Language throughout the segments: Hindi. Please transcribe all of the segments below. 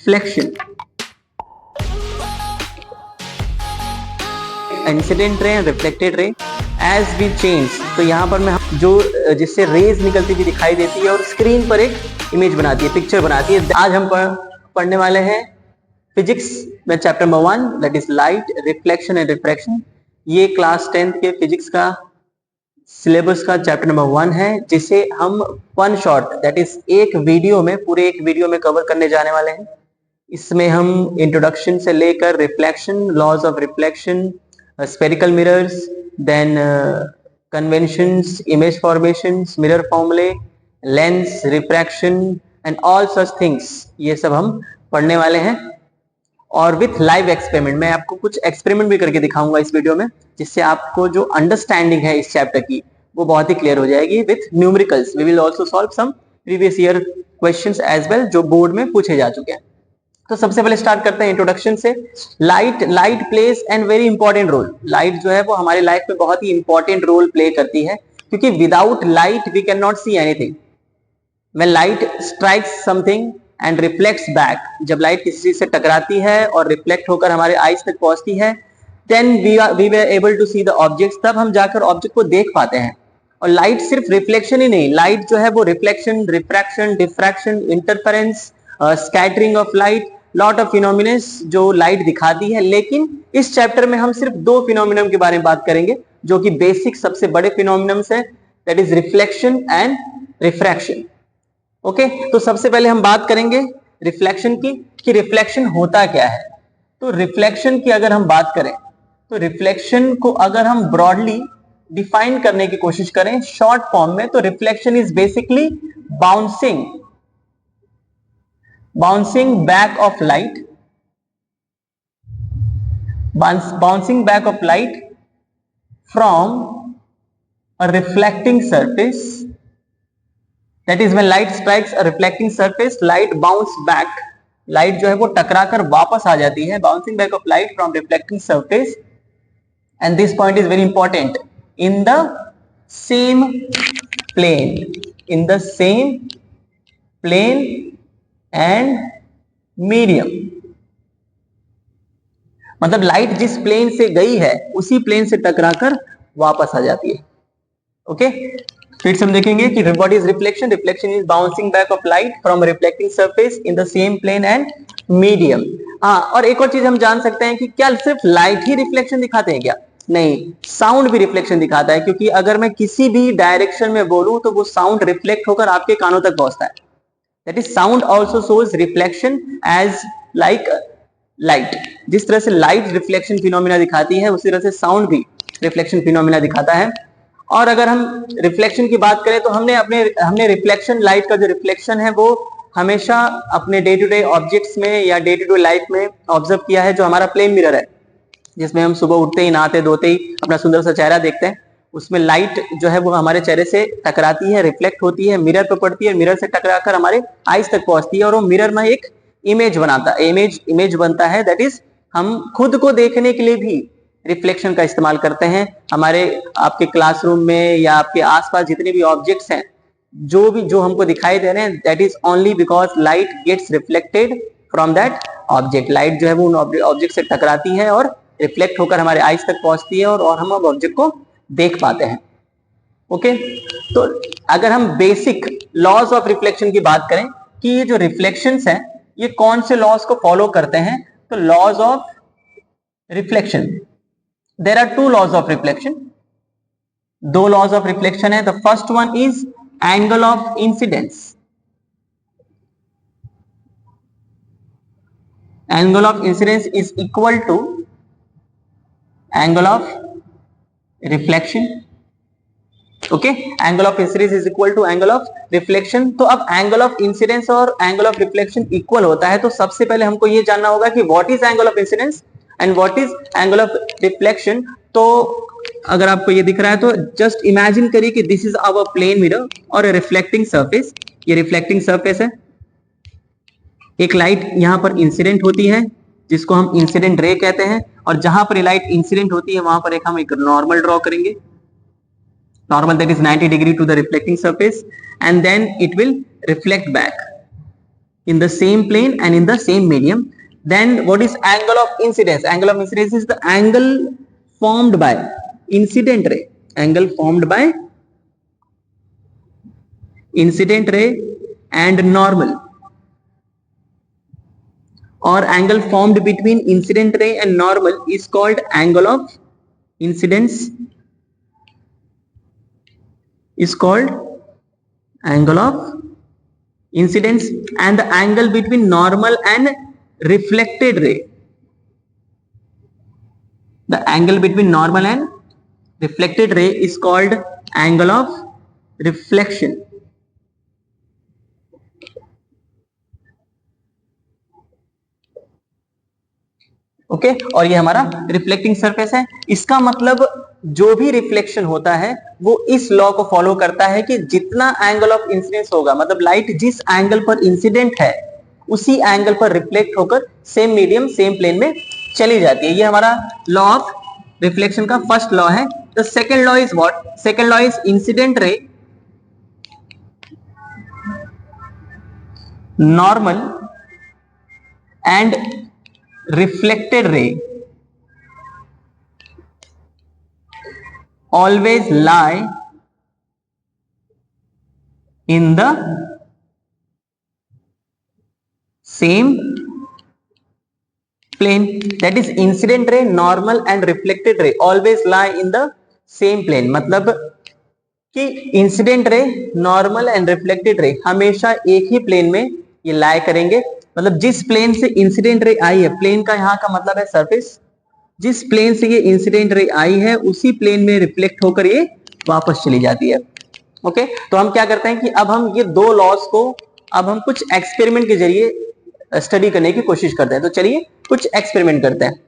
Reflection, incident ray, reflected ray, as we change. तो यहाँ पर मैं जो जिससे रेज निकलती हुई दिखाई देती है और स्क्रीन पर एक इमेज बनाती है, पिक्चर बनाती है। आज हम पढ़ने वाले हैं फिजिक्स में chapter number 1, that is light, reflection and refraction. ये क्लास 10th के फिजिक्स का सिलेबस का चैप्टर नंबर 1 है, जिसे हम वन शॉट दैट इज एक वीडियो में, पूरे एक वीडियो में कवर करने जाने वाले हैं। इसमें हम इंट्रोडक्शन से लेकर reflection, laws of reflection, spherical mirrors, then conventions, image formations, mirror formulae, lens, refraction and all such things, ये सब हम पढ़ने वाले हैं। और विथ लाइव एक्सपेरिमेंट, मैं आपको कुछ एक्सपेरिमेंट भी करके दिखाऊंगा इस वीडियो में, जिससे आपको जो अंडरस्टैंडिंग है इस चैप्टर की वो बहुत ही क्लियर हो जाएगी। With numericals we will also solve some previous year questions as well, जो बोर्ड में पूछे जा चुके हैं। तो सबसे पहले स्टार्ट करते हैं इंट्रोडक्शन से। Light plays and very important role. Light जो है वो हमारी लाइफ में बहुत ही इंपॉर्टेंट रोल प्ले करती है, क्योंकि without light we can not see anything. When light strikes something and reflects back, जब लाइट किसी चीज से टकराती है और रिफ्लेक्ट होकर हमारे आईज तक पहुंचती है, then we were able to see the objects, तब हम जाकर ऑब्जेक्ट को देख पाते हैं। और लाइट सिर्फ रिफ्लेक्शन ही नहीं, लाइट जो है वो reflection, refraction, diffraction, interference, scattering of light, lot of phenomenons जो लाइट दिखाती है। लेकिन इस चैप्टर में हम सिर्फ 2 फिनोमिनम के बारे में बात करेंगे, जो कि बेसिक सबसे बड़े फिनोमिनम्स है, that is reflection and refraction. Okay, तो सबसे पहले हम बात करेंगे रिफ्लेक्शन की, कि रिफ्लेक्शन होता क्या है। तो रिफ्लेक्शन की अगर हम बात करें, तो रिफ्लेक्शन को अगर हम ब्रॉडली डिफाइन करने की कोशिश करें शॉर्ट फॉर्म में, तो reflection is basically bouncing back of light, bouncing back of light from a reflecting surface. That is, when light strikes a reflecting surface, light bounce back. Light जो है वो टकराकर वापस आ जाती है, bouncing back of light from reflecting surface, and this point is very important, in the same plane, in the same plane and medium. मतलब लाइट जिस प्लेन से गई है उसी प्लेन से टकराकर वापस आ जाती है। ओके, फिर से हम देखेंगे कि what is reflection. Reflection is bouncing back of light from reflecting surface in the same plane and medium. हाँ, और एक और चीज हम जान सकते हैं कि क्या सिर्फ लाइट ही रिफ्लेक्शन दिखाते हैं क्या? नहीं, साउंड भी रिफ्लेक्शन दिखाता है, क्योंकि अगर मैं किसी भी डायरेक्शन में बोलूं तो वो साउंड रिफ्लेक्ट होकर आपके कानों तक पहुंचता है। That is, sound also shows reflection as like light. जिस तरह से लाइट रिफ्लेक्शन फिनोमिना दिखाती है, उसी तरह से साउंड भी रिफ्लेक्शन फिनोमिना दिखाता है। और अगर हम रिफ्लेक्शन की बात करें तो हमने रिफ्लेक्शन, लाइट का जो रिफ्लेक्शन है वो हमेशा अपने डे टू डे ऑब्जेक्ट्स में या डे टू डे लाइफ में ऑब्जर्व किया है, जो हमारा प्लेन मिरर है, जिसमें हम सुबह उठते ही, नहाते धोते ही अपना सुंदर सा चेहरा देखते हैं। उसमें लाइट जो है वो हमारे चेहरे से टकराती है, रिफ्लेक्ट होती है, मिरर पर पड़ती है, मिरर से टकराकर हमारे आईज तक पहुंचती है, और वो मिरर में एक इमेज बनता है। दैट इज, हम खुद को देखने के लिए भी रिफ्लेक्शन का इस्तेमाल करते हैं। हमारे आपके क्लासरूम में या आपके आसपास जितने भी ऑब्जेक्ट्स हैं, जो हमको दिखाई दे रहे हैं, that is only because light gets reflected from that object. Light जो है वो उन ऑब्जेक्ट से टकराती है और रिफ्लेक्ट होकर हमारे आईज तक पहुंचती है, और हम अब ऑब्जेक्ट को देख पाते हैं। ओके, तो अगर हम बेसिक लॉज ऑफ रिफ्लेक्शन की बात करें कि ये जो रिफ्लेक्शंस हैं ये कौन से लॉज को फॉलो करते हैं, तो laws of reflection, there are 2 laws of reflection. 2 laws of reflection है। The first one is angle of incidence. Angle of incidence is equal to angle of reflection. Okay, angle of incidence is equal to angle of reflection. तो अब एंगल ऑफ इंसिडेंस और एंगल ऑफ रिफ्लेक्शन इक्वल होता है, तो सबसे पहले हमको ये जानना होगा कि what is angle of incidence and what is angle of reflection. तो अगर आपको ये दिख रहा है तो जस्ट इमेजिन करिए कि this is our plane mirror और ए रिफ्लेक्टिंग सरफेस। ये रिफ्लेक्टिंग सरफेस है, एक लाइट यहां पर इंसिडेंट होती है जिसको हम इंसिडेंट रे कहते हैं, और जहां पर लाइट इंसिडेंट होती है वहां पर हम एक नॉर्मल ड्रॉ करेंगे, normal that is 90 degree to the reflecting surface, and then it will reflect back. in the same plane and in the same medium. Then what is angle of incidence? Angle of incidence is the angle formed by incident ray, angle formed by incident ray and normal, or angle formed between incident ray and normal is called angle of incidence, is called angle of incidence. And the angle between normal and reflected ray, the angle between normal and reflected ray is called angle of reflection. Okay और ये हमारा रिफ्लेक्टिंग सरफेस है। इसका मतलब जो भी रिफ्लेक्शन होता है वो इस लॉ को फॉलो करता है कि जितना एंगल ऑफ इंसिडेंस होगा, मतलब लाइट जिस एंगल पर इंसिडेंट है उसी एंगल पर रिफ्लेक्ट होकर सेम मीडियम सेम प्लेन में चली जाती है। ये हमारा लॉ ऑफ रिफ्लेक्शन का फर्स्ट लॉ है। The second law is what? Second law is incident ray normal and reflected ray always lie in the same plane. That is incident ray, normal and reflected ray always lie in the same plane. मतलब कि incident ray, normal and reflected ray हमेशा एक ही प्लेन में ये लाई करेंगे। मतलब जिस प्लेन से इंसिडेंट रे आई है, प्लेन का यहाँ का मतलब है सरफेस, जिस प्लेन से ये इंसिडेंट रे आई है उसी प्लेन में रिफ्लेक्ट होकर ये वापस चली जाती है। ओके तो हम क्या करते हैं कि अब हम ये दो लॉस को अब हम कुछ एक्सपेरिमेंट के जरिए स्टडी करने की कोशिश करते हैं। तो चलिए कुछ एक्सपेरिमेंट करते हैं।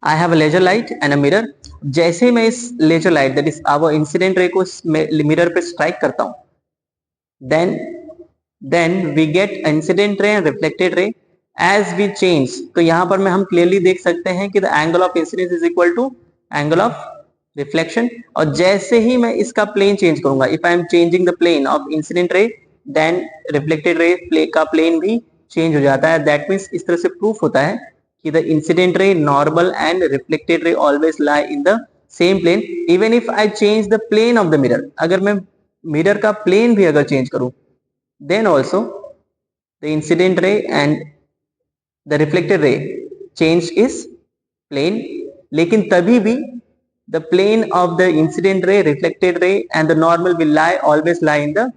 I have a laser light and a mirror. जैसे ही मैं इस laser light that is our incident ray को मिरर पे स्ट्राइक करता हूं, then we get incident ray and reflected ray as we change। तो यहां पर हम क्लियरली देख सकते हैं कि the angle of incidence is equal to angle of reflection। और जैसे ही मैं इसका प्लेन चेंज करूंगा, if I am changing the plane of incident ray then reflected ray का प्लेन भी चेंज हो जाता है। दैट मीन्स इस तरह से प्रूफ होता है कि the incident ray, normal and reflected ray always lie in the same plane even if I change the plane of the mirror। अगर मैं मिरर का प्लेन भी अगर चेंज करूं, then also the incident ray and the reflected ray change is plane, लेकिन तभी भी the plane of the incident ray, reflected ray and the normal will always lie in the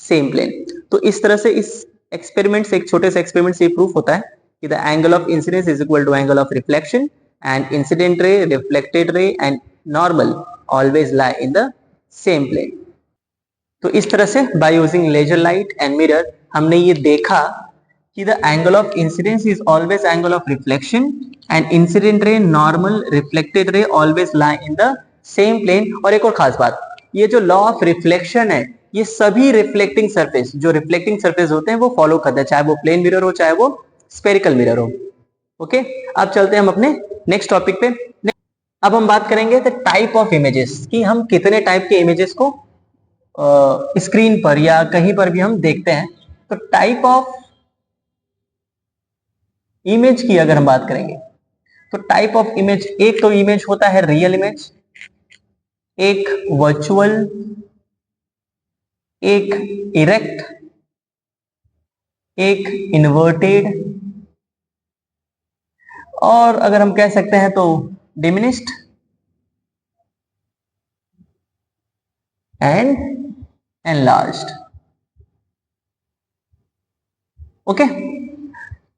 same plane। तो इस तरह से इस एक्सपेरिमेंट से, एक छोटे से एक्सपेरिमेंट से प्रूफ होता है कि the angle of incidence is equal to angle of reflection and incident ray, reflected ray and normal always lie in the same plane। तो इस तरह से by using laser light and mirror हमने ये देखा कि the angle of incidence is always angle of reflection and incident ray, normal, reflected ray always lie in the same plane. और एक और खास बात, ये जो लॉ ऑफ रिफ्लेक्शन है ये सभी रिफ्लेक्टिंग सरफेस, जो रिफ्लेक्टिंग सरफेस होते हैं वो फॉलो करते हैं, चाहे वो प्लेन मिरर हो चाहे वो स्फेरिकल मिरर हो। ओके अब चलते हैं हम अपने नेक्स्ट टॉपिक पे। अब हम बात करेंगे द टाइप ऑफ इमेजेस, कि हम कितने टाइप के इमेजेस को स्क्रीन पर या कहीं पर भी हम देखते हैं। तो टाइप ऑफ इमेज की अगर हम बात करेंगे तो टाइप ऑफ इमेज, एक तो इमेज होता है रियल इमेज, एक वर्चुअल, एक इरेक्ट, एक इन्वर्टेड, और अगर हम कह सकते हैं तो diminished and enlarged। Okay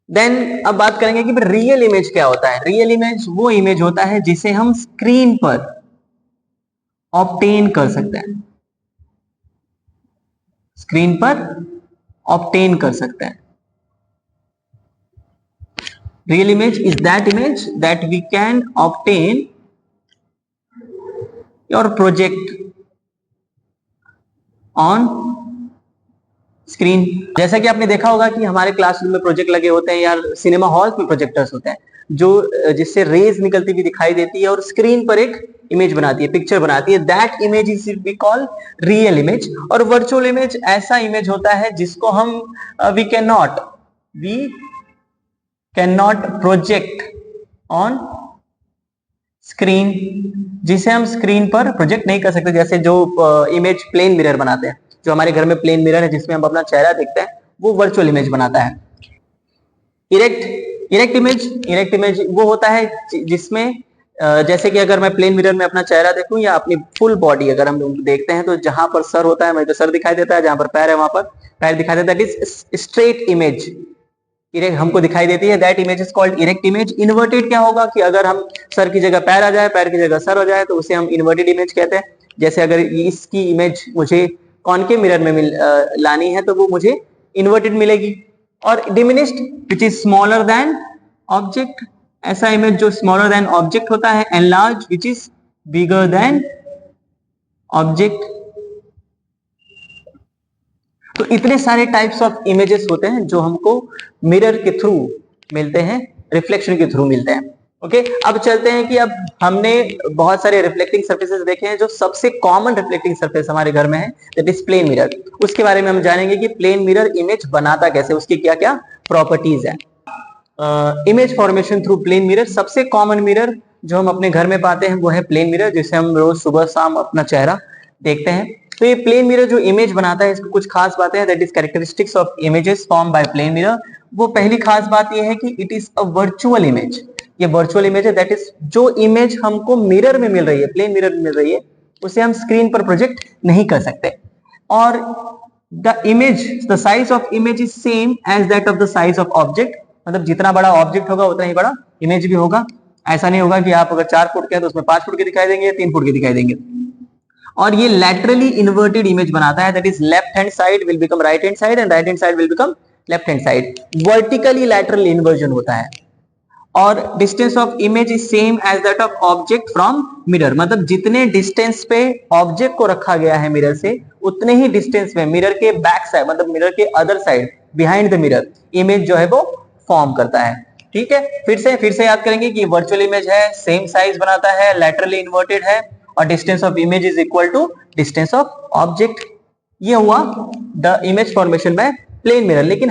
then अब बात करेंगे कि रियल इमेज क्या होता है। रियल इमेज वो इमेज होता है जिसे हम स्क्रीन पर ऑब्टेन कर सकते हैं, स्क्रीन पर ऑब्टेन कर सकते हैं। Real image is that image that we can obtain और प्रोजेक्ट ऑन स्क्रीन। जैसा कि आपने देखा होगा कि हमारे क्लासरूम में प्रोजेक्ट लगे होते हैं या सिनेमा हॉल्स में प्रोजेक्टर्स होते हैं जो जिससे रेज निकलती हुई दिखाई देती है और स्क्रीन पर एक इमेज बनाती है, पिक्चर बनाती है, that image is we call real image. और वर्चुअल इमेज ऐसा इमेज होता है जिसको हम we can not project on screen, जिसे हम स्क्रीन पर प्रोजेक्ट नहीं कर सकते। जैसे जो इमेज प्लेन मिरर बनाते हैं, जो हमारे घर में प्लेन मिरर है जिसमें हम अपना चेहरा देखते हैं, वो वर्चुअल इमेज बनाता है। इरेक्ट इमेज वो होता है जिसमें जैसे कि अगर मैं प्लेन मिरर में अपना चेहरा देखूं या अपनी फुल बॉडी अगर हम देखते हैं, तो जहां पर सर होता है वहीं पे सर दिखाई देता है, जहां पर पैर है वहां पर पैर दिखाई देता है। That is straight image erect हमको दिखाई देती है, that image is called erect image. Inverted क्या होगा कि अगर हम सर की जगह पैर आ जाए, पैर की जगह सर हो जाए, तो उसे हम इन्वर्टेड इमेज कहते हैं। जैसे अगर इसकी इमेज मुझे कॉनकेव मिरर में लानी है तो वो मुझे इन्वर्टेड मिलेगी। और diminished which is smaller than object, ऐसा इमेज जो स्मॉलर देन ऑब्जेक्ट होता है। Enlarge which is bigger than object. तो इतने सारे टाइप्स ऑफ इमेजेस होते हैं जो हमको मिरर के थ्रू मिलते हैं, रिफ्लेक्शन के थ्रू मिलते हैं। ओके, अब चलते हैं कि अब हमने बहुत सारे रिफ्लेक्टिंग सरफेसेस देखे हैं। जो सबसे कॉमन रिफ्लेक्टिंग सरफेस हमारे घर में है दैट इज प्लेन मिरर। उसके बारे में हम जानेंगे कि प्लेन मिरर इमेज बनाता कैसे, उसकी क्या क्या प्रॉपर्टीज है। Image formation through plane mirror. सबसे कॉमन मिरर जो हम अपने घर में पाते हैं वो है प्लेन मिरर, जिसे हम रोज सुबह शाम अपना चेहरा देखते हैं। तो ये प्लेन मिरर जो इमेज बनाता है, इसको कुछ खास बातें हैं, that is characteristics of images form by plane mirror. वो पहली खास बात ये है कि it is a virtual image. ये वर्चुअल इमेज है, दैट इज जो इमेज हमको मिरर में मिल रही है, प्लेन मिरर में मिल रही है, उसे हम स्क्रीन पर प्रोजेक्ट नहीं कर सकते। और the size of image is same as that of the size of object. मतलब जितना बड़ा ऑब्जेक्ट होगा उतना ही बड़ा इमेज भी होगा। ऐसा नहीं होगा कि आप अगर 4 फुट के हैं तो उसमें 5 फुट के दिखाई देंगे, 3 फुट के दिखाई देंगे। और ये लैटरली इन्वर्टेड इमेज बनाता है, that is left hand side will become right hand side and right hand side will become left hand side. Vertically lateral inversion होता है। और distance of image is same as that of object from mirror. मतलब जितने डिस्टेंस पे ऑब्जेक्ट को रखा गया है मिरर से, उतने ही डिस्टेंस में मिरर के बैक साइड, मतलब मिरर के other side, behind the mirror, image जो है वो फॉर्म करता है। ठीक है, फिर से याद करेंगे कि वर्चुअल इमेज है, सेम साइज बनाता है, लैटरली इन्वर्टेड है, और distance of image is equal to distance of object. ये हुआ the image formation by plane mirror. लेकिन